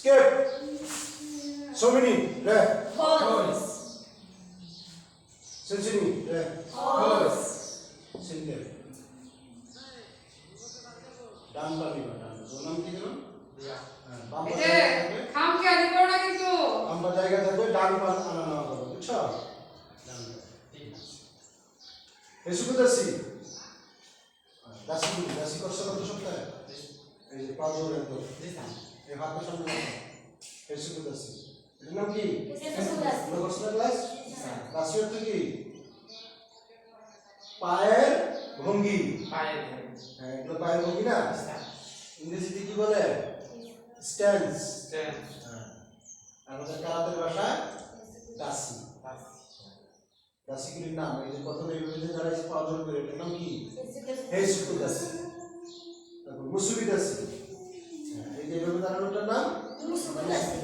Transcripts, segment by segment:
skip, so many, re, horse, Sensini, re, horse, Single. ডান পা নিবা ডান ওর নাম কি জানো বাম পা এই খাম কে আনি করো না কিন্তু বাম পা জায়গা থাকবে ডান পা আনা নেওয়া করবে বুঝছো ডান ঠিক আছে এসুকু দাসি করছো কত সপ্তাহে এই যে পা জোরে তো এই হাতের সামনে এসুকু দাসি এর নাম কি করছো না ক্লাস দাসি অর্থ কি পায়ের ভঙ্গি হ্যাঁ এগুলো পায়ের ভঙ্গি না ইংরেজিতে কি বলে স্ট্যান্স আমাদের কারাতের ভাষায় দাসি দাসিগুলির নাম এই যে প্রথমে এইভাবে যারা পা জোর করে এটার নাম কি হেসুকু দাসি তারপর মুসুবি দাসি এই যে এইভাবে দাঁড়ানোটার নাম মুসুবি দাসি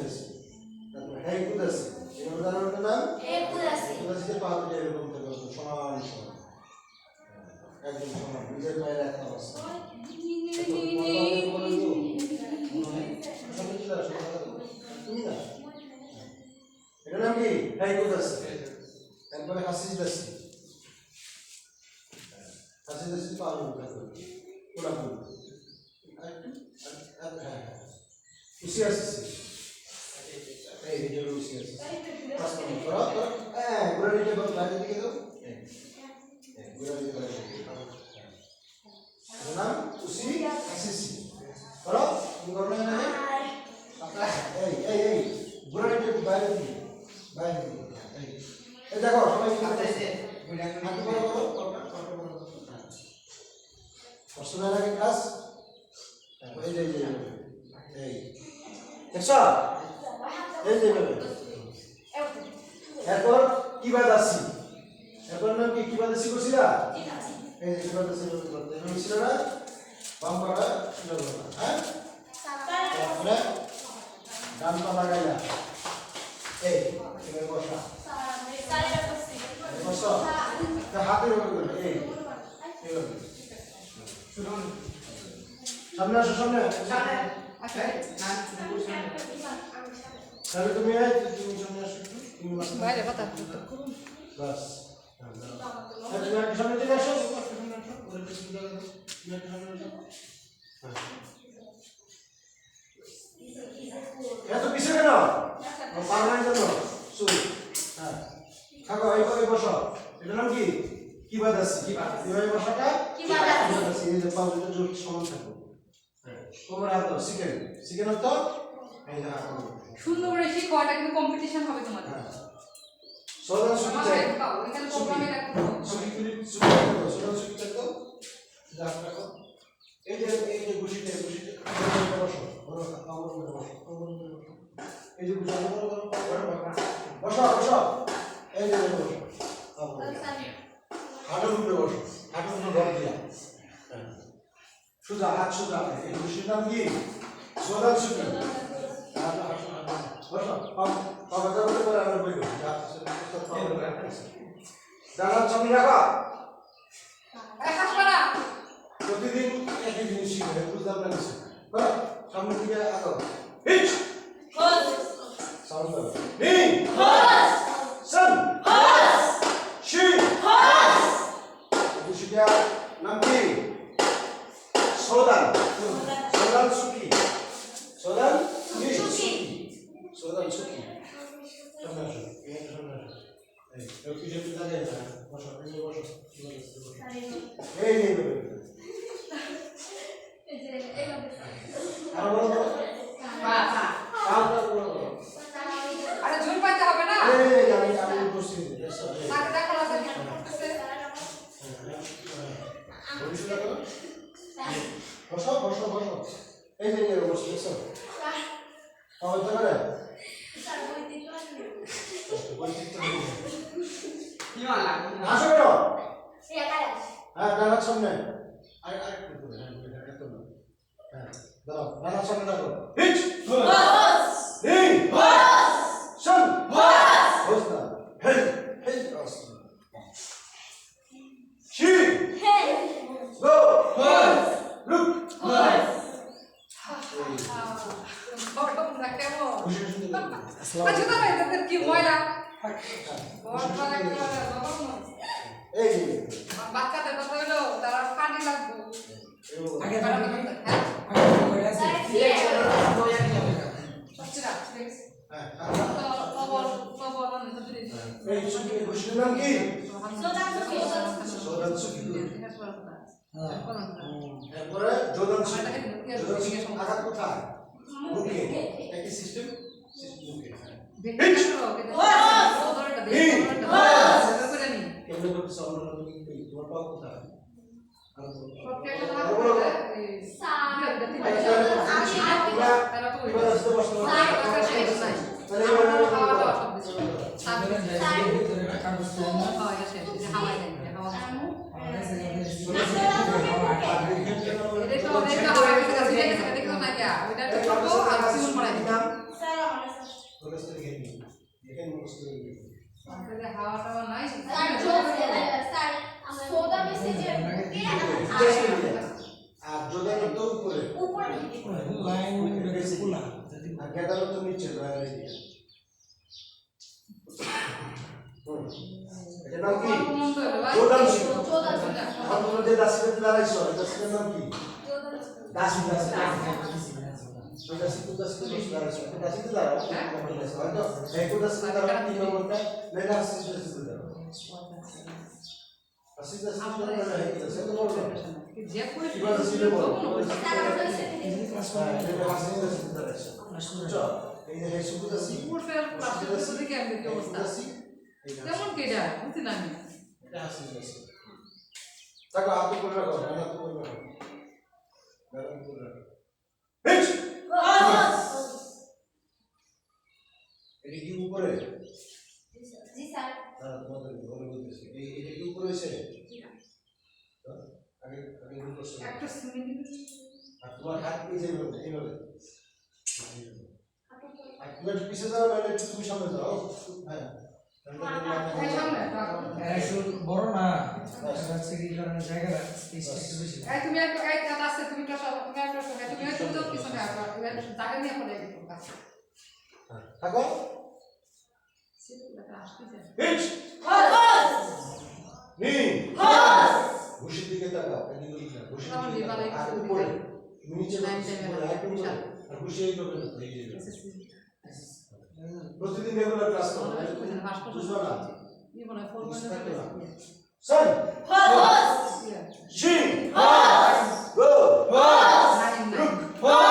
তারপর হেকু দাসি এইভাবে দাঁড়ানোটার নাম হেকু দাসি দাসিতে পা দুটো এরকম থাকে সমান সমান একদম সমান নিজের পায়ের একটা অবস্থা তুমি না এটা নাম কি হেকু দাসি তারপরে হাসি দাসি পা দুটো থাকে পুরাপুরি উসি আসছে এই ভিডিও উসি আসছে পাঁচ মিনিট করো হ্যাঁ ঘুরে নিতে বল বাইরে দিকে দাও ঘুরে নিতে বাইরে দিকে নাম উসি আসিসি করো তুমি করো না আপনারা এই ঘুরে নিতে বাইরে দিকে এই দেখো সবাই হাত করো পড়াশোনার আগে ক্লাস এই যে এই দেখছো এই যে এরপর কিবা দাসি এরপর নাম কি কিবা দাসি করছিলা এই যে কিবা দাসি করতে ছিল না বাম পাটা ছিল না হ্যাঁ তারপরে ডান পা লাগাইলা এই এবার বসা বসো হাতের উপর করে এই এইভাবে সামনে আসো সামনে তাহলে তুমি সামনে আসো তুমি বাইরে কথা বাস তুমি একটু সামনে চলে আসো এত পিছিয়ে কেন পারমানেন্ট কেন শুরু হ্যাঁ থাকো এইভাবে বসো এটার নাম কি কিবা দাসি এইভাবে বসাটা কিবা দাসি এই যে পা দুটো জোর সমান থাকো তোমার হাত দাও শিখে নাও তো এই যে হাত দাও সুন্দর করে শিখো এটা কিন্তু কম্পিটিশন হবে তোমাদের সোদা সুখী চাই এখানে প্রোগ্রামে রাখো সোদা সুখী চাই তো হাত রাখো এই যে গুছিতে বসো বড় কামড় করে বসো এই যে গুছিতে বসো এই যে বসো হাঁটুর উপরে বসো হাঁটুর উপরে গম দিয়া সোজা হাত সোজা এই গুছির নাম কি সোদা সুখী বসো বাবা যাবে করে আমরা বই করি দাঁড়ান সামনে রাখা প্রতিদিন একই জিনিস শিখবে বুঝলাম না কিছু সামনে দিকে আগাও হিচ সাউন্ড দাও নি সান শি বুঝিয়া নাম কি সোদান সুখী সোদান সুখী সামনে আসো এই পিছনে দাঁড়িয়ে না বসো এই আর বলো আরে ঝুল পাইতে হবে না এই আমি বসছি তাকে দেখো না করতেছে বসো এই যে বসো দেখছো তাও তো করে আসো বেরো হ্যাঁ ডানার সামনে আর একটু করে হ্যাঁ এত না হ্যাঁ দাঁড়াও ডানার সামনে রাখো হিচ নি সান হোসনা হেই অস্ত্র শি গো লুক কেমন ঘুষে শুনতে পারবে আর জুতা নাই তাদের কি ময়লা বড় বড় একটা এই যে বাচ্চাদের কথা হলো তারা পানি লাগবে আগে হ্যাঁ সচ্চিরা হ্যাঁ তো বল না তো দিদি এই ঘুষের নাম কি সোদান সুকি এরপরে জোদান সুকি আঘাত কোথায় মুখে একই সিস্টেম মুখে কেমন করতে সামনে কিন্তু তোমার পাও কোথায় হাওয়াটা নাই আর জোদান তো উপরে লাইন খোলা আর গেটার তো নিচে বাইরে দিকে এটা নাম কি জোদান সুকি আমরা যে দাসিতে দাঁড়াইছো দাসির নাম কি দাসি দাসি তো দাসি দাঁড়াইছো দাসিতে দাঁড়াও হয়তো এই তো দাসিতে দাঁড়াও তিন নম্বরটা মেলা দাসিতে দাঁড়াও দাসি দাঁড়াও এই দাসি তো বলবো যে করে কিবা দাসি বলবো এটা দাসি দাঁড়াইছো বুঝছো এই যে সুবু দাসি উঠের প্লাস্টিক তো দেখে আমি কি অবস্থা দাসি কেমন কেডা বুঝতে না আমি এটা আসি দাসি তাকো হাত করে রাখো হাত করে রাখো গরম করে রাখো হিচ এটা কি উপরে তোমাদের বলে বলতেছি এটা কি উপরে আছে আগে আগে বলছো একটা সিমেন্ট আর তোমার হাত পিছে এইভাবে আর তুমি একটু পিছে যাও নাহলে একটু তুমি সামনে যাও হ্যাঁ এই সামনে বড় না হচ্ছে কি কারণে জায়গা স্পেসটা একটু বেশি এই তুমি একটা এই কাজ আছে তুমি তো সব তুমি একটা তুমি তো পিছনে আসো জায়গা নিয়ে পড়ে গেছো কাছে থাকো সেটা আসছে হিচ নি ঘুষির দিকে তাকাও এদিকে দিকে না ঘুষির দিকে তাকাও আর উপরে নিচে একদম আর ঘুষি এই করবে না এই যে প্রতিদিন রেগুলার ক্লাস করো বুঝছো না জীবনে foreman Son. She. Go. Look.